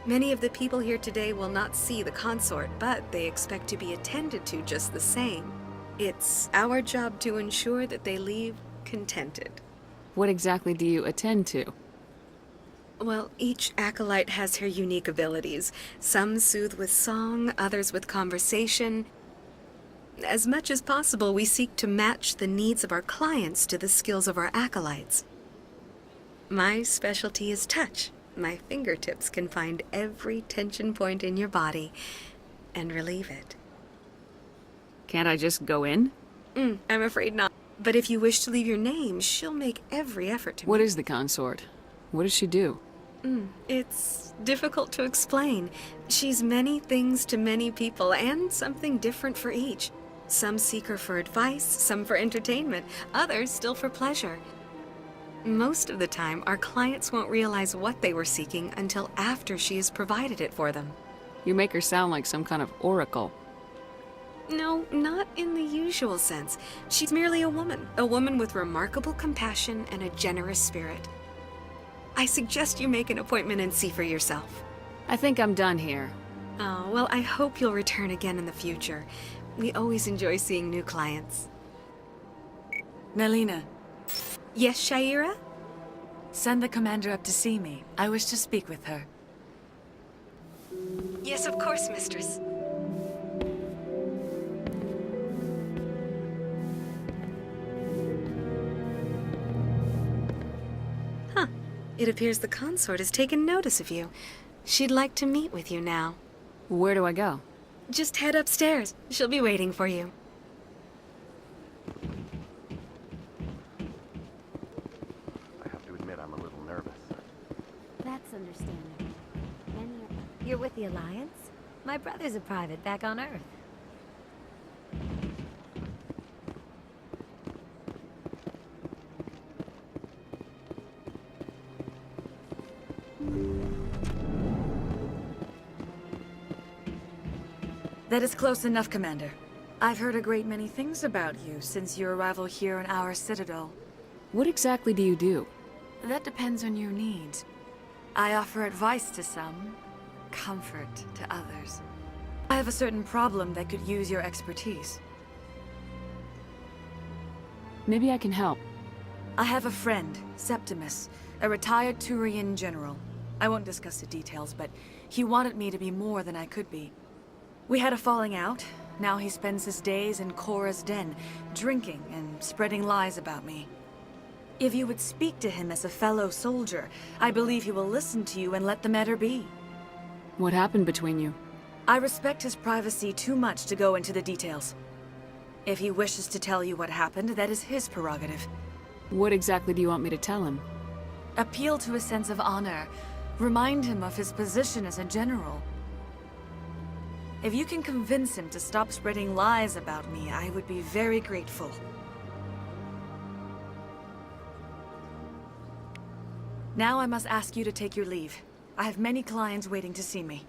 Many of the people here today will not see the consort, but they expect to be attended to just the same. It's our job to ensure that they leave contented. What exactly do you attend to? Well, each acolyte has her unique abilities. Some soothe with song, others with conversation. As much as possible, we seek to match the needs of our clients to the skills of our acolytes. My specialty is touch. My fingertips can find every tension point in your body and relieve it. Can't I just go in? I'm afraid not. But if you wish to leave your name, she'll make every effort to... What is the consort? What does she do? It's difficult to explain. She's many things to many people, and something different for each. Some seek her for advice, some for entertainment, others still for pleasure. Most of the time, our clients won't realize what they were seeking until after she has provided it for them. You make her sound like some kind of oracle. No, not in the usual sense. She's merely a woman with remarkable compassion and a generous spirit. I suggest you make an appointment and see for yourself. I think I'm done here. Oh, well, I hope you'll return again in the future. We always enjoy seeing new clients. Nelina, Yes, Sha'ira? send the commander up to see me. I wish to speak with her. Yes, of course, mistress. Huh. It appears the consort has taken notice of you. She'd like to meet with you now. Where do I go? Just head upstairs. She'll be waiting for you. I have to admit I'm a little nervous. That's understandable. You're with the Alliance? My brother's a private back on Earth. That is close enough, Commander. I've heard a great many things about you since your arrival here in our Citadel. What exactly do you do? That depends on your needs. I offer advice to some, comfort to others. I have a certain problem that could use your expertise. Maybe I can help. I have a friend, Septimus, a retired Turian general. I won't discuss the details, but he wanted me to be more than I could be. We had a falling out. Now he spends his days in Korra's den, drinking and spreading lies about me. If you would speak to him as a fellow soldier, I believe he will listen to you and let the matter be. What happened between you? I respect his privacy too much to go into the details. If he wishes to tell you what happened, that is his prerogative. What exactly do you want me to tell him? Appeal to his sense of honor. Remind him of his position as a general. If you can convince him to stop spreading lies about me, I would be very grateful. Now I must ask you to take your leave. I have many clients waiting to see me.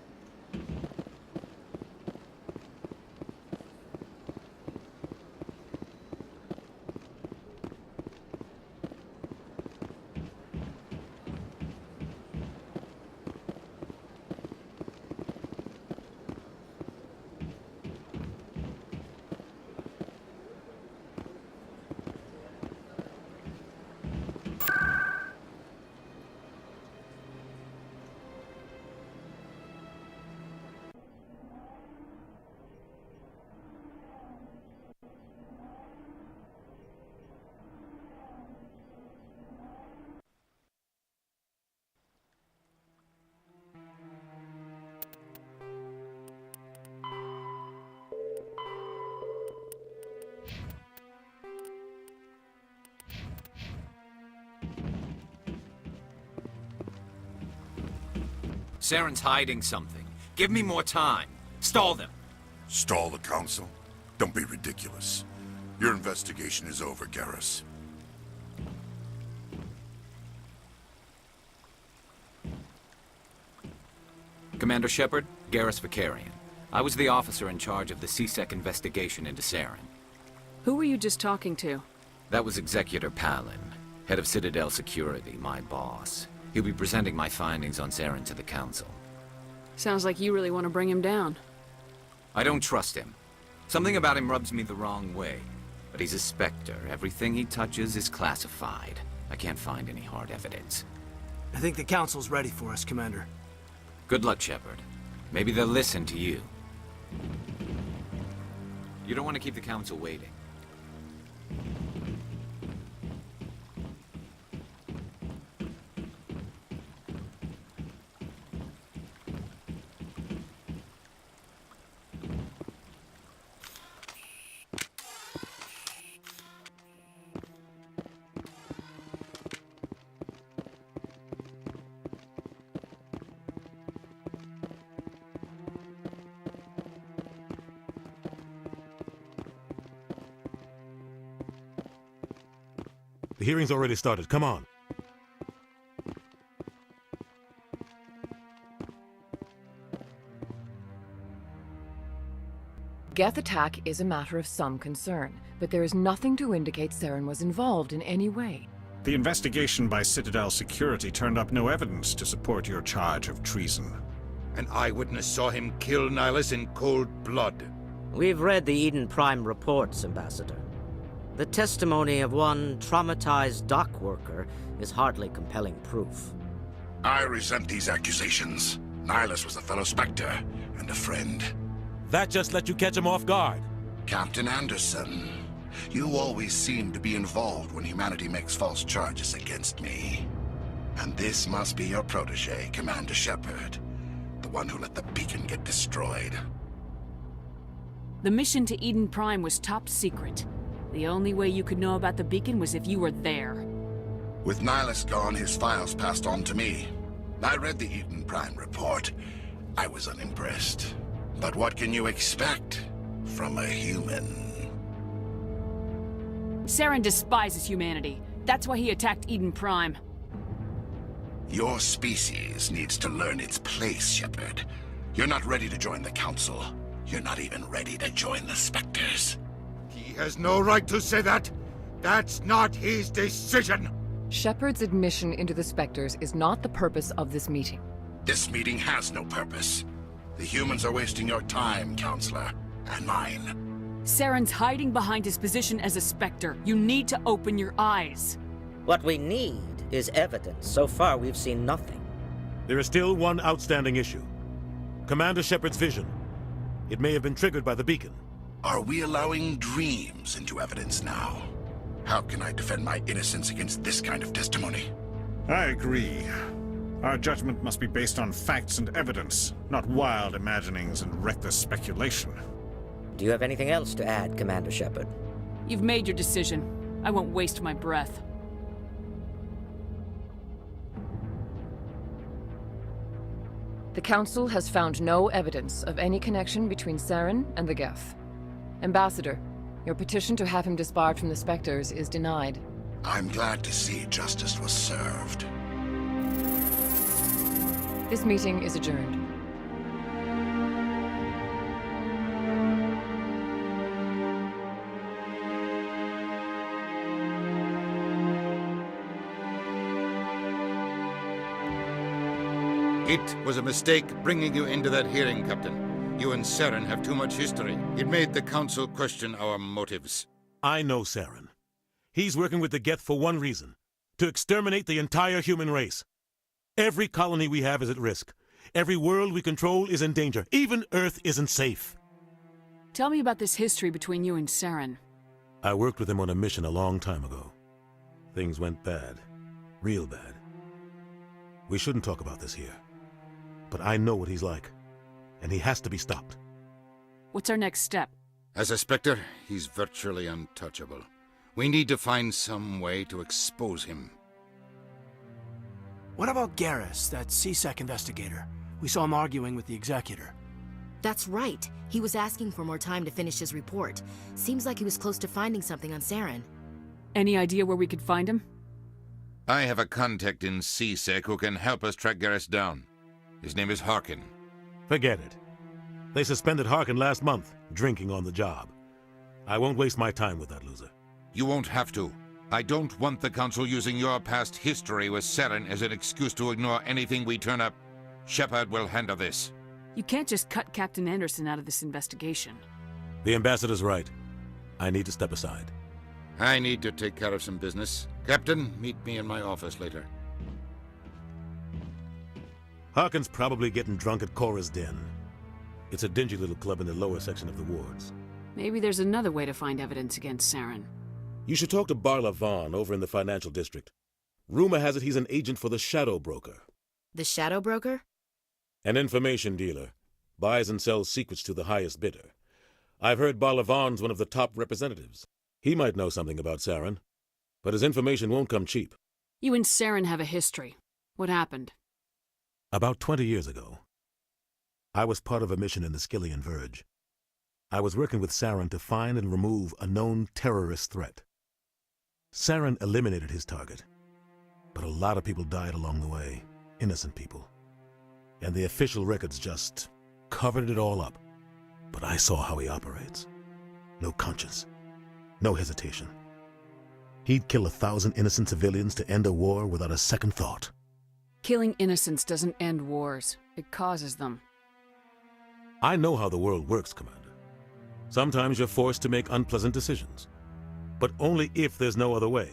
Saren's hiding something. Give me more time. Stall them. Stall the Council? Don't be ridiculous. Your investigation is over, Garrus. Commander Shepard, Garrus Vicarian. I was the officer in charge of the C-Sec investigation into Saren. Who were you just talking to? That was Executor Palin, head of Citadel Security, my boss. He'll be presenting my findings on Saren to the Council. Sounds like you really want to bring him down. I don't trust him. Something about him rubs me the wrong way. But he's a Spectre. Everything he touches is classified. I can't find any hard evidence. I think the Council's ready for us, Commander. Good luck, Shepard. Maybe they'll listen to you. You don't want to keep the Council waiting. The hearing's already started. Come on. Geth attack is a matter of some concern, but there is nothing to indicate Saren was involved in any way. The investigation by Citadel Security turned up no evidence to support your charge of treason. An eyewitness saw him kill Nihilus in cold blood. We've read the Eden Prime reports, Ambassador. The testimony of one traumatized dock worker is hardly compelling proof. I resent these accusations. Nihilus was a fellow Spectre and a friend. That just let you catch him off guard. Captain Anderson, you always seem to be involved when humanity makes false charges against me. And this must be your protege, Commander Shepard. The one who let the beacon get destroyed. The mission to Eden Prime was top secret. The only way you could know about the beacon was if you were there. With Nihilus gone, his files passed on to me. I read the Eden Prime report. I was unimpressed. But what can you expect from a human? Saren despises humanity. That's why he attacked Eden Prime. Your species needs to learn its place, Shepard. You're not ready to join the Council. You're not even ready to join the Spectres. He has no right to say that. That's not his decision. Shepard's admission into the Spectres is not the purpose of this meeting. This meeting has no purpose. The humans are wasting your time, Counselor, and mine. Saren's hiding behind his position as a Spectre. You need to open your eyes. What we need is evidence. So far, we've seen nothing. There is still one outstanding issue. Commander Shepard's vision. It may have been triggered by the beacon. Are we allowing dreams into evidence now? How can I defend my innocence against this kind of testimony? I agree. Our judgment must be based on facts and evidence, not wild imaginings and reckless speculation. Do you have anything else to add, Commander Shepard? You've made your decision. I won't waste my breath. The Council has found no evidence of any connection between Saren and the Geth. Ambassador, your petition to have him disbarred from the Spectres is denied. I'm glad to see justice was served. This meeting is adjourned. It was a mistake bringing you into that hearing, Captain. You and Saren have too much history. It made the Council question our motives. I know Saren. He's working with the Geth for one reason. To exterminate the entire human race. Every colony we have is at risk. Every world we control is in danger. Even Earth isn't safe. Tell me about this history between you and Saren. I worked with him on a mission a long time ago. Things went bad. Real bad. We shouldn't talk about this here. But I know what he's like. And he has to be stopped. What's our next step? As a Spectre, he's virtually untouchable. We need to find some way to expose him. What about Garrus, that C-Sec investigator? We saw him arguing with the Executor. That's right. He was asking for more time to finish his report. Seems like he was close to finding something on Saren. Any idea where we could find him? I have a contact in C-Sec who can help us track Garrus down. His name is Harkin. Forget it. They suspended Harkin last month, drinking on the job. I won't waste my time with that loser. You won't have to. I don't want the Council using your past history with Saren as an excuse to ignore anything we turn up. Shepard will handle this. You can't just cut Captain Anderson out of this investigation. The ambassador's right. I need to step aside. I need to take care of some business. Captain, meet me in my office later. Harkin's probably getting drunk at Cora's Den. It's a dingy little club in the lower section of the wards. Maybe there's another way to find evidence against Saren. You should talk to Barla Von over in the financial district. Rumor has it he's an agent for the Shadow Broker. The Shadow Broker? An information dealer. Buys and sells secrets to the highest bidder. I've heard Barla Von's one of the top representatives. He might know something about Saren, but his information won't come cheap. You and Saren have a history. What happened? About 20 years ago, I was part of a mission in the Skillian Verge. I was working with Saren to find and remove a known terrorist threat. Saren eliminated his target, but a lot of people died along the way, innocent people. And the official records just covered it all up. But I saw how he operates. No conscience, no hesitation. He'd kill 1,000 innocent civilians to end a war without a second thought. Killing innocents doesn't end wars. It causes them. I know how the world works, Commander. Sometimes you're forced to make unpleasant decisions, but only if there's no other way.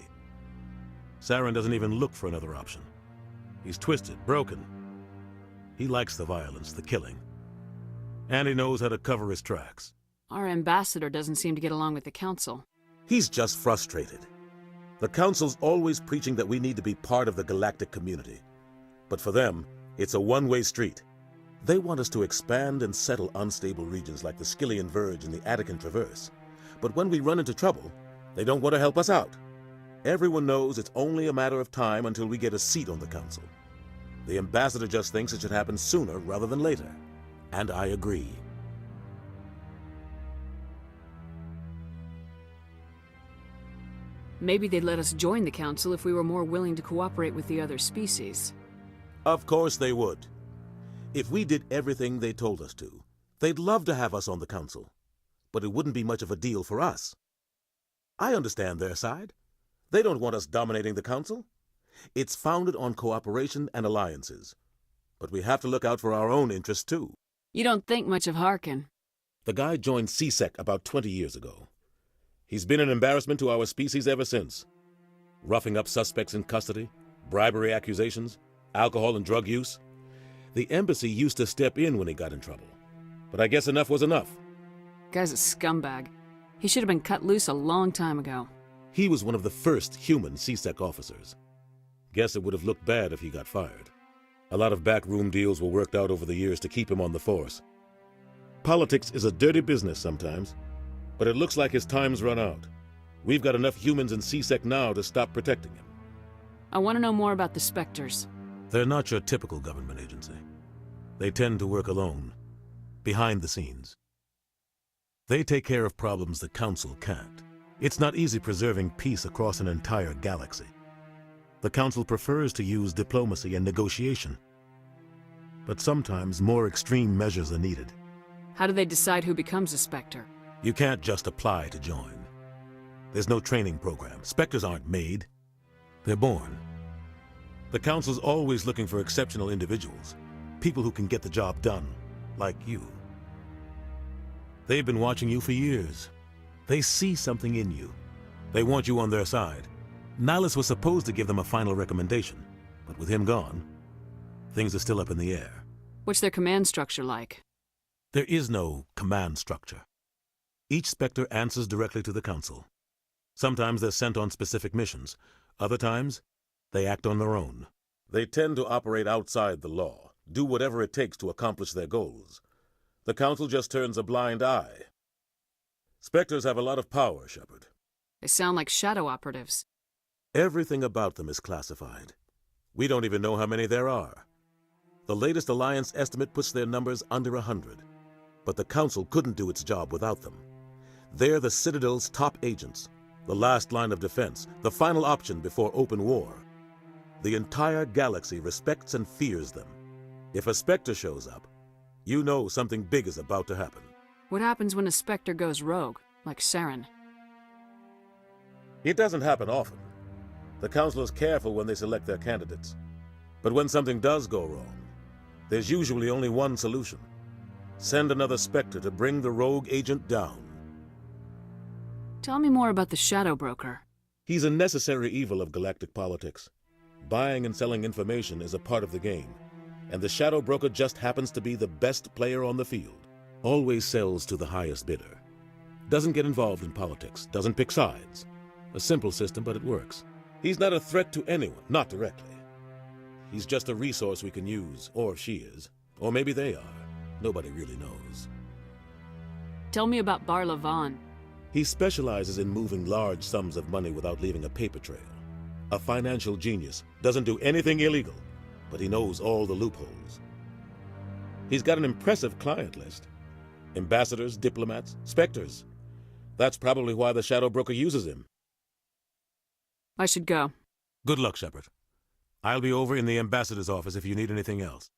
Saren doesn't even look for another option. He's twisted, broken. He likes the violence, the killing. And he knows how to cover his tracks. Our ambassador doesn't seem to get along with the Council. He's just frustrated. The Council's always preaching that we need to be part of the galactic community. But for them, it's a one-way street. They want us to expand and settle unstable regions like the Skillian Verge and the Attican Traverse. But when we run into trouble, they don't want to help us out. Everyone knows it's only a matter of time until we get a seat on the Council. The ambassador just thinks it should happen sooner rather than later. And I agree. Maybe they'd let us join the Council if we were more willing to cooperate with the other species. Of course they would. If we did everything they told us to, they'd love to have us on the Council. But it wouldn't be much of a deal for us. I understand their side. They don't want us dominating the Council. It's founded on cooperation and alliances. But we have to look out for our own interests, too. You don't think much of Harkin. The guy joined CSEC about 20 years ago. He's been an embarrassment to our species ever since. Roughing up suspects in custody, bribery accusations, alcohol and drug use. The embassy used to step in when he got in trouble. But I guess enough was enough. Guy's a scumbag. He should have been cut loose a long time ago. He was one of the first human CSEC officers. Guess it would have looked bad if he got fired. A lot of backroom deals were worked out over the years to keep him on the force. Politics is a dirty business sometimes, but it looks like his time's run out. We've got enough humans in CSEC now to stop protecting him. I want to know more about the Spectres. They're not your typical government agency. They tend to work alone, behind the scenes. They take care of problems the Council can't. It's not easy preserving peace across an entire galaxy. The Council prefers to use diplomacy and negotiation. But sometimes more extreme measures are needed. How do they decide who becomes a Spectre? You can't just apply to join. There's no training program. Spectres aren't made. They're born. The Council's always looking for exceptional individuals. People who can get the job done, like you. They've been watching you for years. They see something in you. They want you on their side. Nihilus was supposed to give them a final recommendation, but with him gone, things are still up in the air. What's their command structure like? There is no command structure. Each Spectre answers directly to the Council. Sometimes they're sent on specific missions. Other times, they act on their own. They tend to operate outside the law, do whatever it takes to accomplish their goals. The Council just turns a blind eye. Spectres have a lot of power, Shepard. They sound like shadow operatives. Everything about them is classified. We don't even know how many there are. The latest Alliance estimate puts their numbers under 100. But the Council couldn't do its job without them. They're the Citadel's top agents, the last line of defense, the final option before open war. The entire galaxy respects and fears them. If a Spectre shows up, you know something big is about to happen. What happens when a Spectre goes rogue, like Saren? It doesn't happen often. The Council is careful when they select their candidates. But when something does go wrong, there's usually only one solution. Send another Spectre to bring the rogue agent down. Tell me more about the Shadow Broker. He's a necessary evil of galactic politics. Buying and selling information is a part of the game, and the Shadow Broker just happens to be the best player on the field. Always sells to the highest bidder. Doesn't get involved in politics, doesn't pick sides. A simple system, but it works. He's not a threat to anyone, not directly. He's just a resource we can use, or she is. Or maybe they are. Nobody really knows. Tell me about Barla Von. He specializes in moving large sums of money without leaving a paper trail. A financial genius, doesn't do anything illegal, but he knows all the loopholes. He's got an impressive client list. Ambassadors, diplomats, Spectres. That's probably why the Shadow Broker uses him. I should go. Good luck, Shepard. I'll be over in the ambassador's office if you need anything else.